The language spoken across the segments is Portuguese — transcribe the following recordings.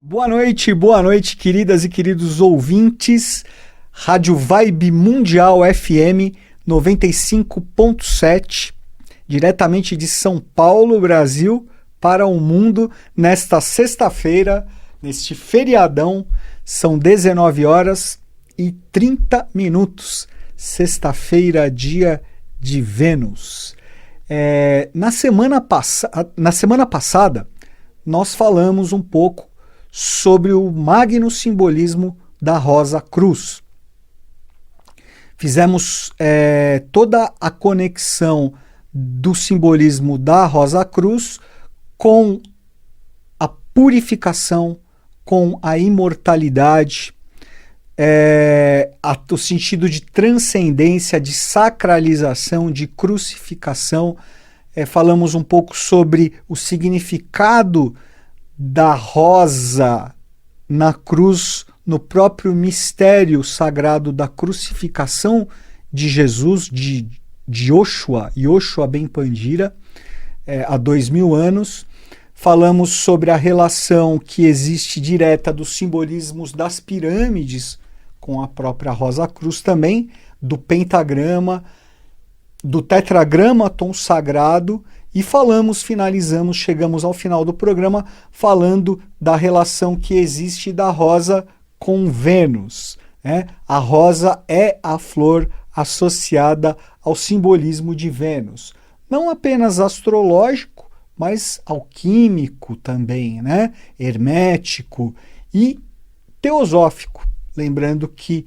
Boa noite, queridas e queridos ouvintes. Rádio Vibe Mundial FM 95.7, diretamente de São Paulo, Brasil, para o mundo, nesta sexta-feira, neste feriadão, são 19 horas e 30 minutos. Sexta-feira, dia de Vênus. Na semana passada, nós falamos um pouco sobre o magno simbolismo da Rosa Cruz. Fizemos toda a conexão do simbolismo da Rosa Cruz com a purificação, com a imortalidade, o sentido de transcendência, de sacralização, de crucificação. Falamos um pouco sobre o significado da rosa na cruz, no próprio mistério sagrado da crucificação de Jesus, de Yoshua Ben Pandira, há 2000 anos. Falamos sobre a relação que existe direta dos simbolismos das pirâmides com a própria Rosa Cruz também, do pentagrama, do tetragramaton sagrado, e chegamos ao final do programa falando da relação que existe da rosa com Vênus. A rosa é a flor associada ao simbolismo de Vênus. Não apenas astrológico, mas alquímico também, hermético e teosófico. Lembrando que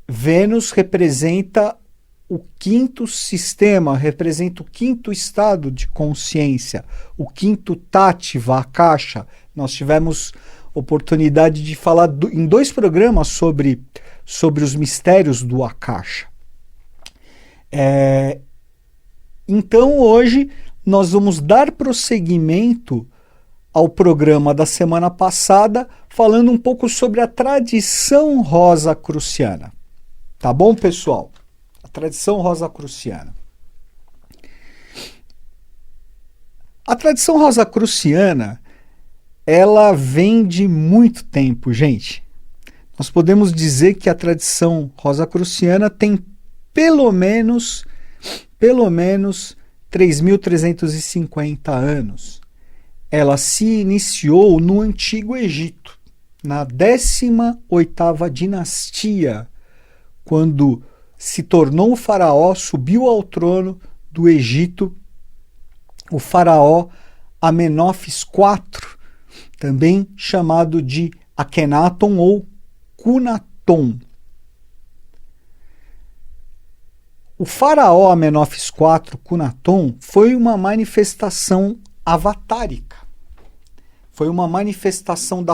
Vênus representa o quinto sistema, representa o quinto estado de consciência, o quinto tátiva, a caixa. Nós tivemos oportunidade de falar em 2 programas sobre os mistérios do Akasha. Então hoje nós vamos dar prosseguimento ao programa da semana passada, falando um pouco sobre a tradição rosacruciana. Tá bom, pessoal? A tradição rosacruciana. A tradição rosacruciana, ela vem de muito tempo, gente. Nós podemos dizer que a tradição rosacruciana tem pelo menos 3.350 anos. Ela se iniciou no Antigo Egito, na 18ª dinastia, quando se tornou o faraó, subiu ao trono do Egito, o faraó Amenófis IV, também chamado de Akhenaton ou Cunaton. O faraó Amenófis IV, Cunaton, foi uma manifestação avatárica. Foi uma manifestação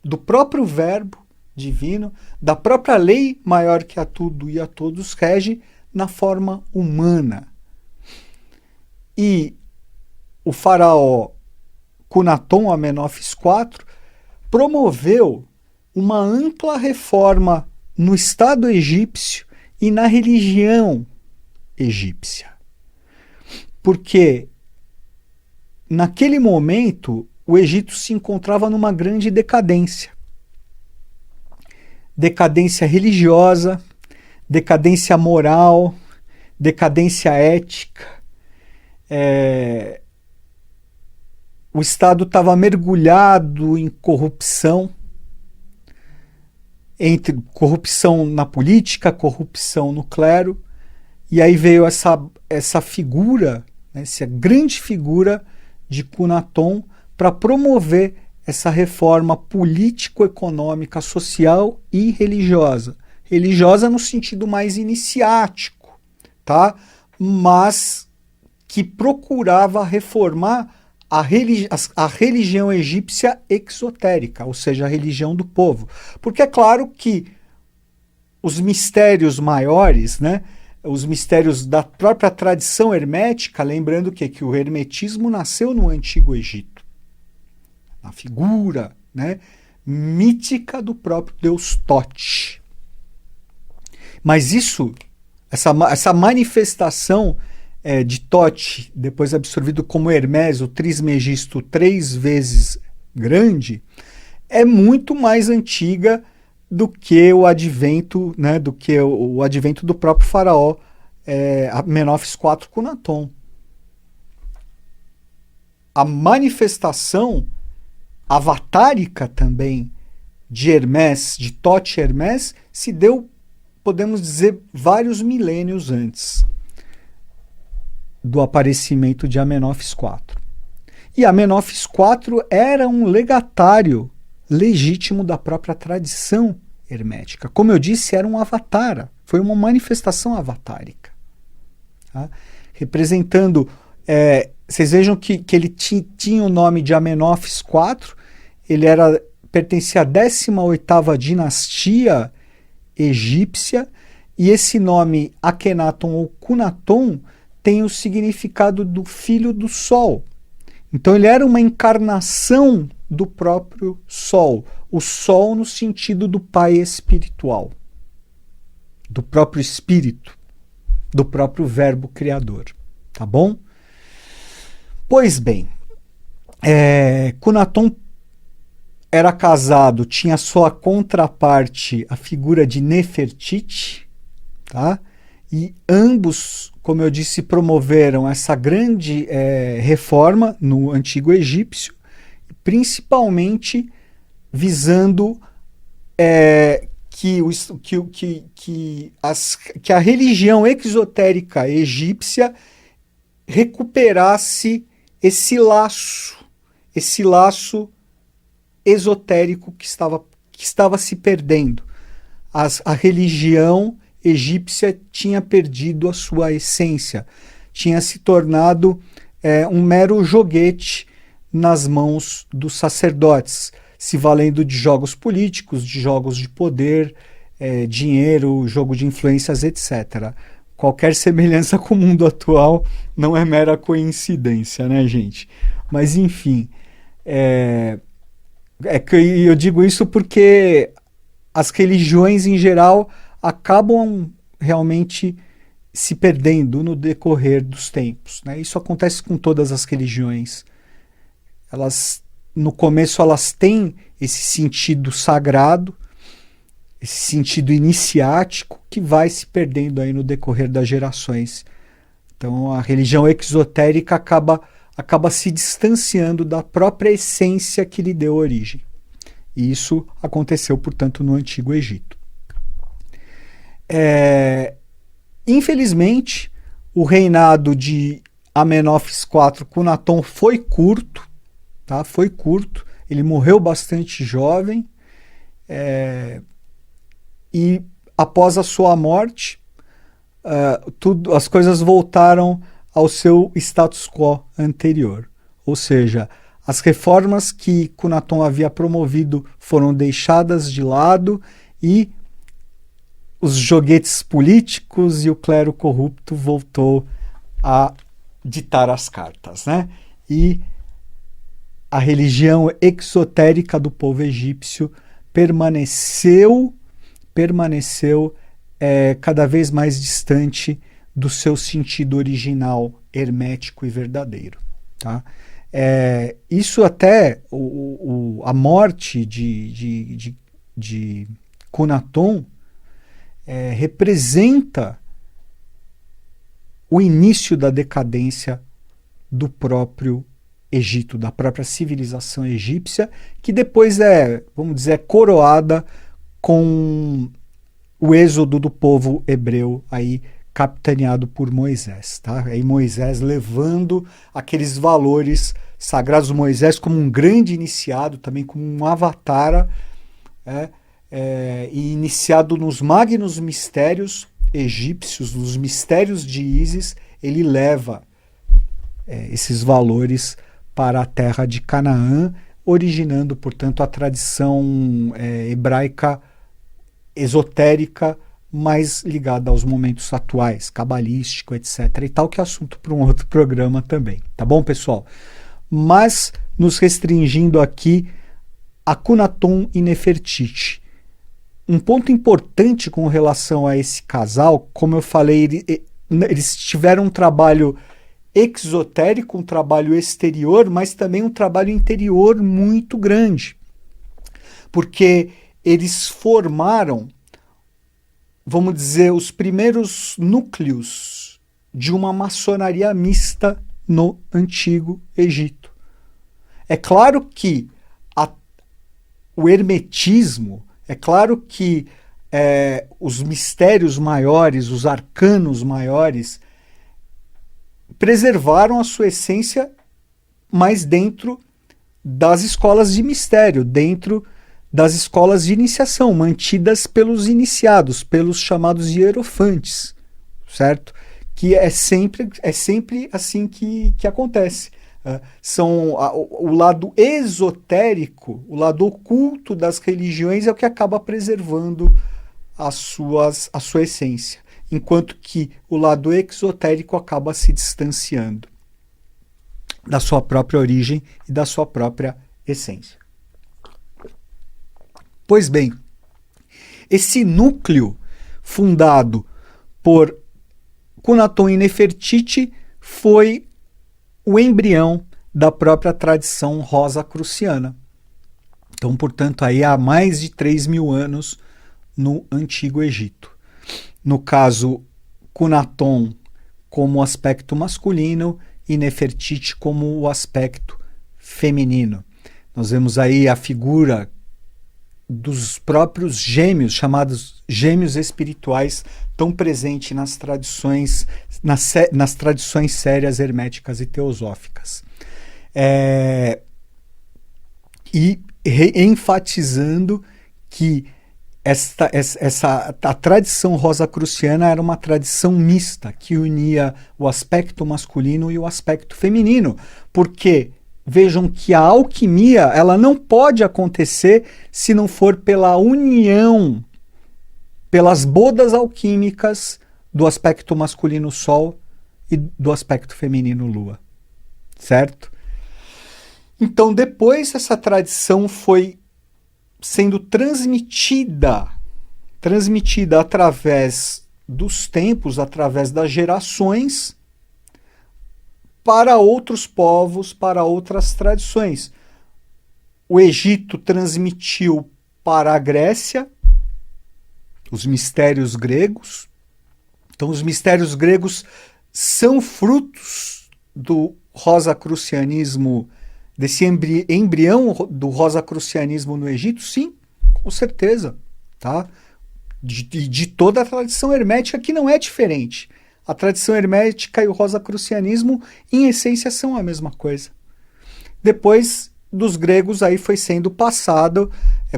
do próprio verbo divino, da própria lei maior que a tudo e a todos rege, na forma humana. E o faraó Cunaton Amenófis IV promoveu uma ampla reforma no Estado egípcio e na religião egípcia. Porque naquele momento o Egito se encontrava numa grande decadência. Decadência religiosa, decadência moral, decadência ética. O Estado estava mergulhado em corrupção, entre corrupção na política, corrupção no clero, e aí veio essa figura, essa grande figura de Cunaton para promover essa reforma político-econômica, social e religiosa. Religiosa no sentido mais iniciático, tá? Mas que procurava reformar a religião egípcia exotérica, ou seja, a religião do povo. Porque é claro que os mistérios maiores, os mistérios da própria tradição hermética, lembrando que o hermetismo nasceu no Antigo Egito, na figura mítica do próprio deus Tote. Mas essa manifestação de Tote, depois absorvido como Hermes, o Trismegisto 3 vezes grande, é muito mais antiga do que o advento, né, do que o advento do próprio faraó Amenófis IV Cunaton. A manifestação avatárica também de Hermés, de Thoth Hermés, se deu, podemos dizer, vários milênios antes do aparecimento de Amenófis IV. E Amenófis IV era um legatário legítimo da própria tradição hermética. Como eu disse, era um avatara, foi uma manifestação avatárica. Tá? Representando, vocês vejam que ele tinha o nome de Amenófis IV, ele pertencia à 18ª dinastia egípcia, e esse nome Akhenaton ou Cunaton tem o significado do filho do sol. Então ele era uma encarnação do próprio sol, o sol no sentido do pai espiritual, do próprio espírito, do próprio verbo criador, tá bom? Pois bem, Cunaton era casado, tinha sua contraparte, a figura de Nefertiti, tá? E ambos, como eu disse, promoveram essa grande reforma no Antigo Egípcio, principalmente visando que a religião exotérica egípcia recuperasse esse laço esotérico que estava se perdendo. A religião egípcia tinha perdido a sua essência, tinha se tornado um mero joguete nas mãos dos sacerdotes, se valendo de jogos políticos, de jogos de poder, dinheiro, jogo de influências, etc. Qualquer semelhança com o mundo atual não é mera coincidência, né, gente? Mas, enfim, que eu digo isso porque as religiões, em geral, acabam realmente se perdendo no decorrer dos tempos, né? Isso acontece com todas as religiões. No começo elas têm esse sentido sagrado, esse sentido iniciático, que vai se perdendo aí no decorrer das gerações. Então a religião exotérica acaba se distanciando da própria essência que lhe deu origem. E isso aconteceu, portanto, no Antigo Egito. Infelizmente, o reinado de Amenófis IV Cunaton foi curto, tá? Foi curto. Ele morreu bastante jovem, e após a sua morte, as coisas voltaram ao seu status quo anterior. Ou seja, as reformas que Cunaton havia promovido foram deixadas de lado e os joguetes políticos e o clero corrupto voltou a ditar as cartas, né? E a religião exotérica do povo egípcio permaneceu cada vez mais distante do seu sentido original, hermético e verdadeiro, tá? Isso até a morte de Cunaton representa o início da decadência do próprio Egito, da própria civilização egípcia, que depois vamos dizer, coroada com o êxodo do povo hebreu, aí capitaneado por Moisés, tá? Aí Moisés levando aqueles valores sagrados, Moisés como um grande iniciado, também como um avatara, e iniciado nos magnos mistérios egípcios, nos mistérios de Ísis, ele leva esses valores para a terra de Canaã, originando, portanto, a tradição hebraica esotérica mais ligada aos momentos atuais, cabalístico, etc. e tal, que é assunto para um outro programa também. Tá bom, pessoal? Mas nos restringindo aqui a Cunaton e Nefertiti. Um ponto importante com relação a esse casal, como eu falei, eles tiveram um trabalho exotérico, um trabalho exterior, mas também um trabalho interior muito grande. Porque eles formaram, vamos dizer, os primeiros núcleos de uma maçonaria mista no Antigo Egito. É claro que o hermetismo, é claro que os mistérios maiores, os arcanos maiores, preservaram a sua essência mais dentro das escolas de mistério, dentro das escolas de iniciação, mantidas pelos iniciados, pelos chamados hierofantes, certo? Que é sempre assim que acontece. O lado esotérico, o lado oculto das religiões é o que acaba preservando a sua essência, enquanto que o lado exotérico acaba se distanciando da sua própria origem e da sua própria essência. Pois bem, esse núcleo fundado por Cunaton e Nefertiti foi o embrião da própria tradição rosacruciana. Então, portanto, aí há mais de 3.000 anos no Antigo Egito. No caso, Cunaton como o aspecto masculino e Nefertiti como o aspecto feminino. Nós vemos aí a figura dos próprios gêmeos, chamados gêmeos espirituais, tão presente nas tradições, nas tradições sérias, herméticas e teosóficas. E enfatizando que a tradição rosacruciana era uma tradição mista, que unia o aspecto masculino e o aspecto feminino, porque vejam que a alquimia ela não pode acontecer se não for pela união, pelas bodas alquímicas do aspecto masculino Sol e do aspecto feminino Lua, certo? Então depois essa tradição foi sendo transmitida através dos tempos, através das gerações, para outros povos, para outras tradições. O Egito transmitiu para a Grécia os mistérios gregos. Então, os mistérios gregos são frutos do rosacrucianismo, desse embrião do rosacrucianismo no Egito? Sim, com certeza, tá? De toda a tradição hermética, que não é diferente. A tradição hermética e o rosacrucianismo, em essência, são a mesma coisa. Depois dos gregos, aí foi sendo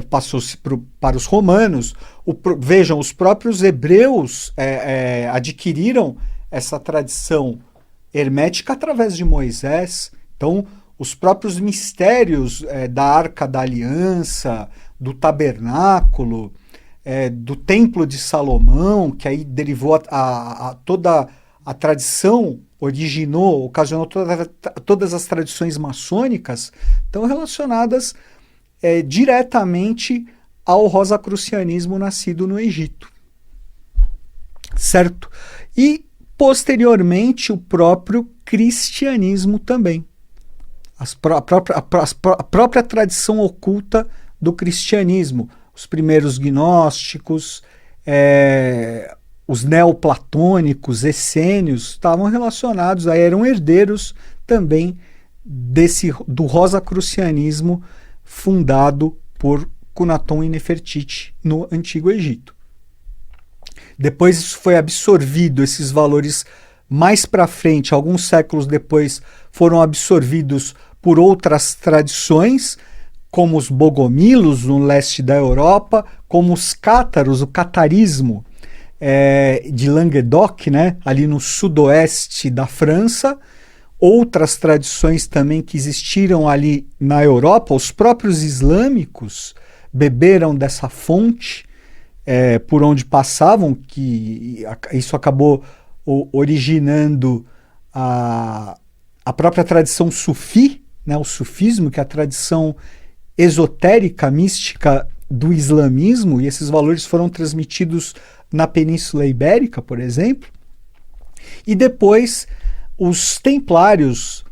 passou-se para os romanos. Vejam, os próprios hebreus adquiriram essa tradição hermética através de Moisés. Então, os próprios mistérios da Arca da Aliança, do Tabernáculo, do Templo de Salomão, que aí derivou toda a tradição, ocasionou todas as tradições maçônicas, estão relacionadas diretamente ao rosacrucianismo nascido no Egito. Certo? E, posteriormente, o próprio cristianismo também. A própria tradição oculta do cristianismo. Os primeiros gnósticos, os neoplatônicos, essênios, estavam relacionados, eram herdeiros também do rosacrucianismo fundado por Cunaton e Nefertiti no Antigo Egito. Depois isso foi absorvido, esses valores mais para frente, alguns séculos depois, foram absorvidos por outras tradições, como os bogomilos no leste da Europa, como os cátaros, o catarismo de Languedoc, né, ali no sudoeste da França, outras tradições também que existiram ali na Europa, os próprios islâmicos beberam dessa fonte por onde passavam, que isso acabou originando a própria tradição sufi, né, o sufismo, que é a tradição esotérica, mística do islamismo, e esses valores foram transmitidos na Península Ibérica, por exemplo. E depois os templários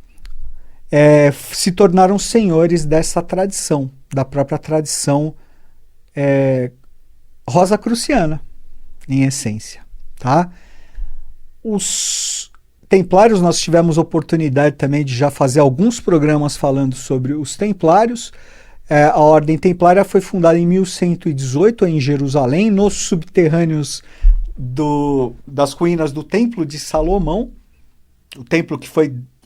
se tornaram senhores dessa tradição, da própria tradição rosacruciana, em essência. Tá? Os templários, nós tivemos oportunidade também de já fazer alguns programas falando sobre os templários. A Ordem Templária foi fundada em 1118 em Jerusalém, nos subterrâneos das ruínas do Templo de Salomão,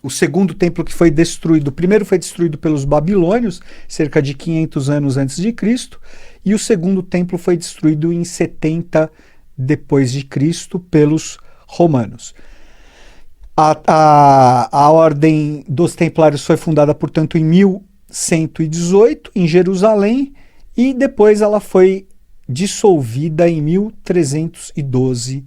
o segundo templo que foi destruído. O primeiro foi destruído pelos babilônios, cerca de 500 anos antes de Cristo, e o segundo templo foi destruído em 70 depois de Cristo pelos romanos. A Ordem dos Templários foi fundada, portanto, em 1118 em Jerusalém, e depois ela foi dissolvida em 1312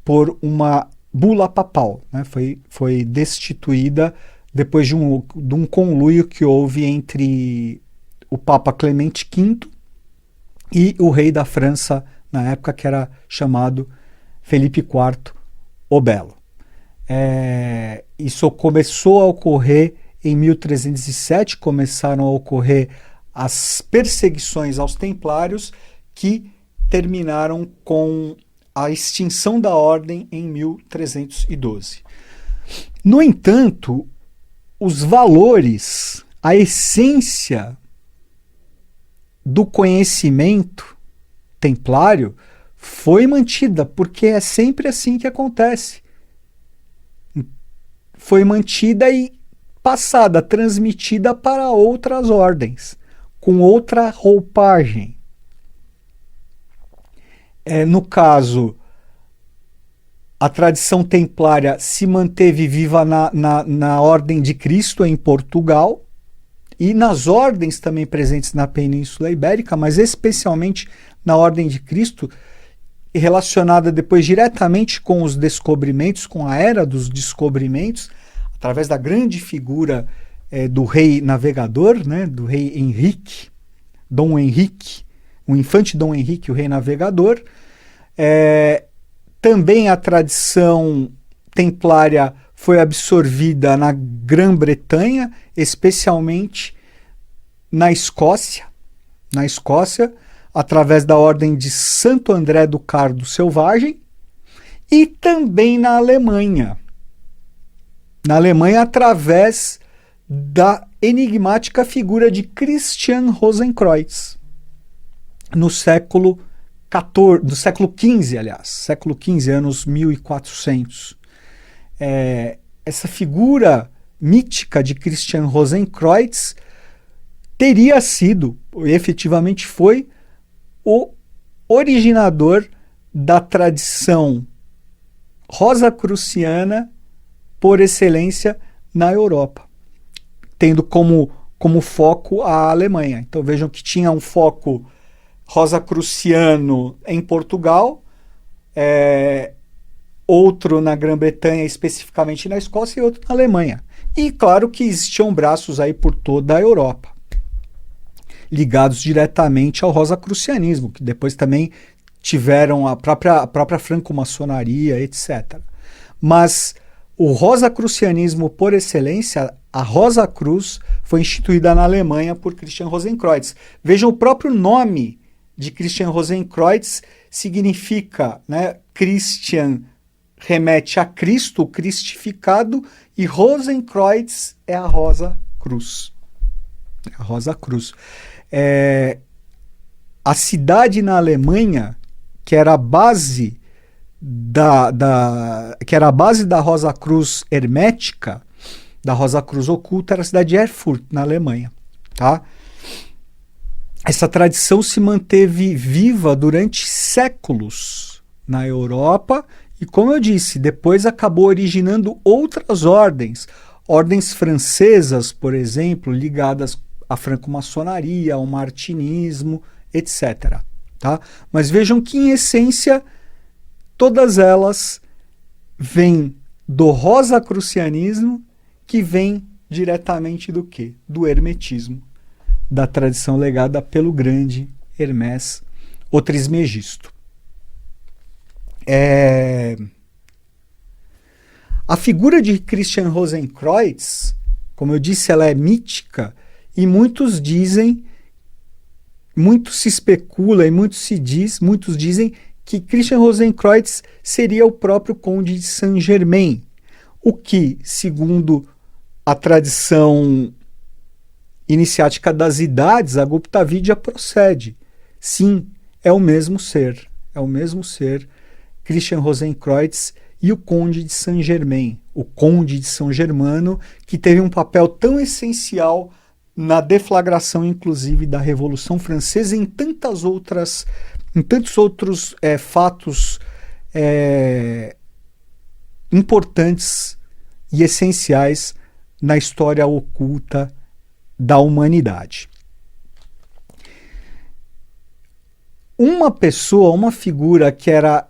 por uma bula papal, né? Foi destituída depois de um conluio que houve entre o Papa Clemente V e o rei da França na época, que era chamado Felipe IV o Belo. Isso começou a ocorrer em 1307, começaram a ocorrer as perseguições aos templários, que terminaram com a extinção da ordem em 1312. No entanto, os valores, a essência do conhecimento templário foi mantida, porque é sempre assim que acontece. Foi mantida e passada, transmitida para outras ordens, com outra roupagem. No caso, a tradição templária se manteve viva na Ordem de Cristo em Portugal e nas ordens também presentes na Península Ibérica, mas especialmente na Ordem de Cristo, relacionada depois diretamente com os descobrimentos, com a era dos descobrimentos, através da grande figura do rei navegador, né, do rei Henrique, Dom Henrique, o infante Dom Henrique, o rei navegador. Também a tradição templária foi absorvida na Grã-Bretanha, especialmente na Escócia. Na Escócia, através da Ordem de Santo André do Cardo Selvagem, e também na Alemanha. Na Alemanha, através da enigmática figura de Christian Rosenkreuz, no século XV, aliás, século XV, anos 1400. Essa figura mítica de Christian Rosenkreuz teria sido, efetivamente foi, o originador da tradição rosacruciana por excelência na Europa, tendo como foco a Alemanha. Então vejam que tinha um foco rosacruciano em Portugal, outro na Grã-Bretanha, especificamente na Escócia, e outro na Alemanha. E claro que existiam braços aí por toda a Europa, ligados diretamente ao rosacrucianismo, que depois também tiveram a própria franco-maçonaria, etc. Mas o rosacrucianismo por excelência, a Rosa Cruz, foi instituída na Alemanha por Christian Rosenkreuz. Vejam, o próprio nome de Christian Rosenkreuz significa, né, Christian remete a Cristo, o cristificado, e Rosenkreuz é a Rosa Cruz. A Rosa Cruz. A cidade na Alemanha, que era a base da Rosa Cruz hermética, da Rosa Cruz oculta, era a cidade de Erfurt, na Alemanha. Tá? Essa tradição se manteve viva durante séculos na Europa e, como eu disse, depois acabou originando outras ordens francesas, por exemplo, ligadas à franco-maçonaria, ao martinismo, etc. Tá? Mas vejam que, em essência, todas elas vêm do rosacrucianismo, que vem diretamente do quê? Do hermetismo, da tradição legada pelo grande Hermès o Trismegisto. A figura de Christian Rosenkreuz, como eu disse, ela é mítica, e muitos se especula e muitos dizem que Christian Rosenkreuz seria o próprio Conde de Saint-Germain, o que, segundo a tradição iniciática das idades, a Gupta Vidya procede. Sim, é o mesmo ser, Christian Rosenkreuz e o Conde de Saint-Germain, o Conde de São Germano, que teve um papel tão essencial na deflagração, inclusive, da Revolução Francesa e em tantos outros fatos importantes e essenciais na história oculta da humanidade. Uma figura que era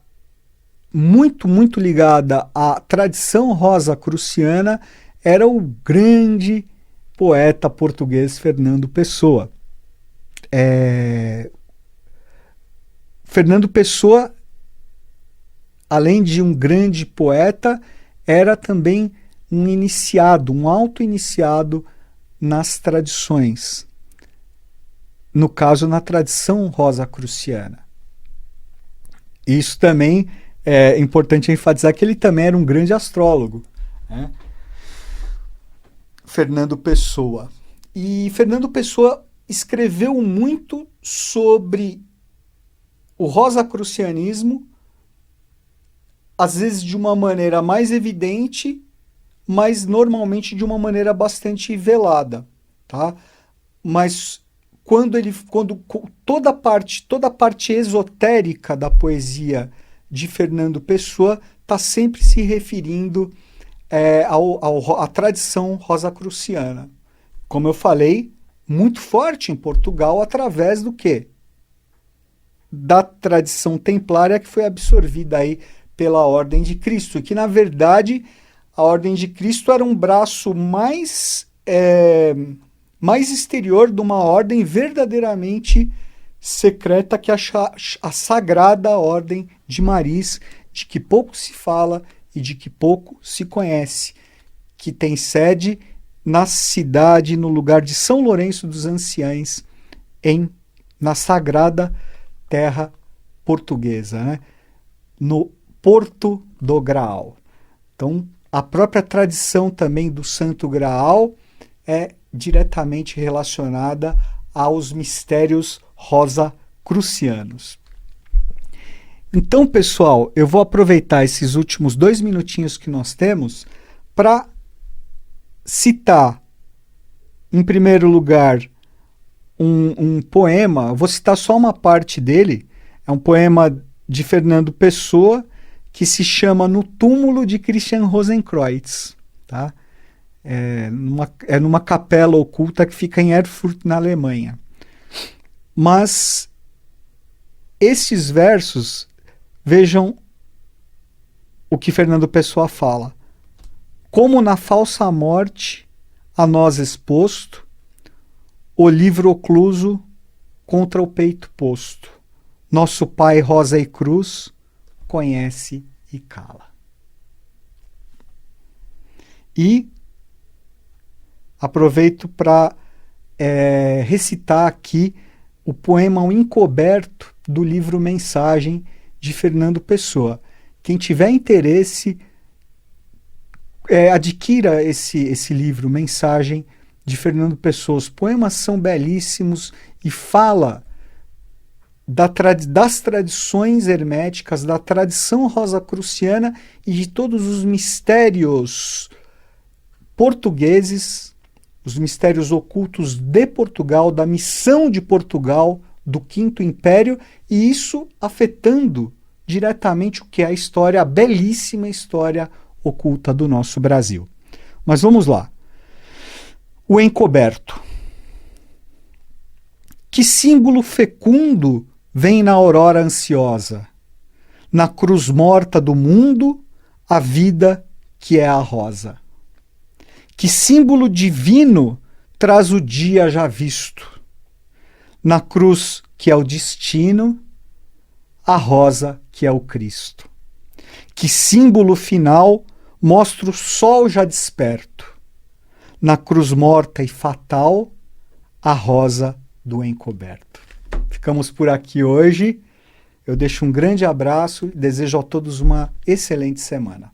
muito, muito ligada à tradição rosacruciana era o grande poeta português Fernando Pessoa. Fernando Pessoa, além de um grande poeta, era também um auto-iniciado nas tradições. No caso, na tradição rosacruciana. Isso também é importante enfatizar que ele também era um grande astrólogo, né? Fernando Pessoa. E Fernando Pessoa escreveu muito sobre o rosacrucianismo, às vezes de uma maneira mais evidente, mas normalmente de uma maneira bastante velada, tá? Mas quando toda a parte esotérica da poesia de Fernando Pessoa está sempre se referindo à tradição rosacruciana. Como eu falei, muito forte em Portugal através do quê? Da tradição templária que foi absorvida aí pela Ordem de Cristo, e que, na verdade, a Ordem de Cristo era um braço mais exterior de uma ordem verdadeiramente secreta, que é a Sagrada Ordem de Maris, de que pouco se fala e de que pouco se conhece, que tem sede na cidade, no lugar de São Lourenço dos Anciães, na sagrada terra portuguesa, né? No Porto do Graal. Então, a própria tradição também do Santo Graal é diretamente relacionada aos mistérios rosacrucianos. Então, pessoal, eu vou aproveitar esses últimos 2 minutinhos que nós temos para citar, em primeiro lugar, um poema. Eu vou citar só uma parte dele. É um poema de Fernando Pessoa que se chama No Túmulo de Christian Rosenkreuz, tá? É numa capela oculta que fica em Erfurt, na Alemanha. Mas esses versos, vejam o que Fernando Pessoa fala. Como na falsa morte a nós exposto, o livro ocluso contra o peito posto, nosso pai rosa e cruz conhece e cala. E aproveito para recitar aqui o poema O Encoberto do livro Mensagem de Fernando Pessoa. Quem tiver interesse, adquira esse livro Mensagem de Fernando Pessoa. Os poemas são belíssimos e fala das tradições herméticas, da tradição rosacruciana e de todos os mistérios portugueses, os mistérios ocultos de Portugal, da missão de Portugal, do Quinto Império, e isso afetando diretamente o que é a história, a belíssima história oculta do nosso Brasil. Mas vamos lá. O Encoberto. Que símbolo fecundo vem na aurora ansiosa, na cruz morta do mundo, a vida que é a rosa. Que símbolo divino traz o dia já visto, na cruz que é o destino, a rosa que é o Cristo. Que símbolo final mostra o sol já desperto. Na cruz morta e fatal, a rosa do encoberto. Ficamos por aqui hoje. Eu deixo um grande abraço e desejo a todos uma excelente semana.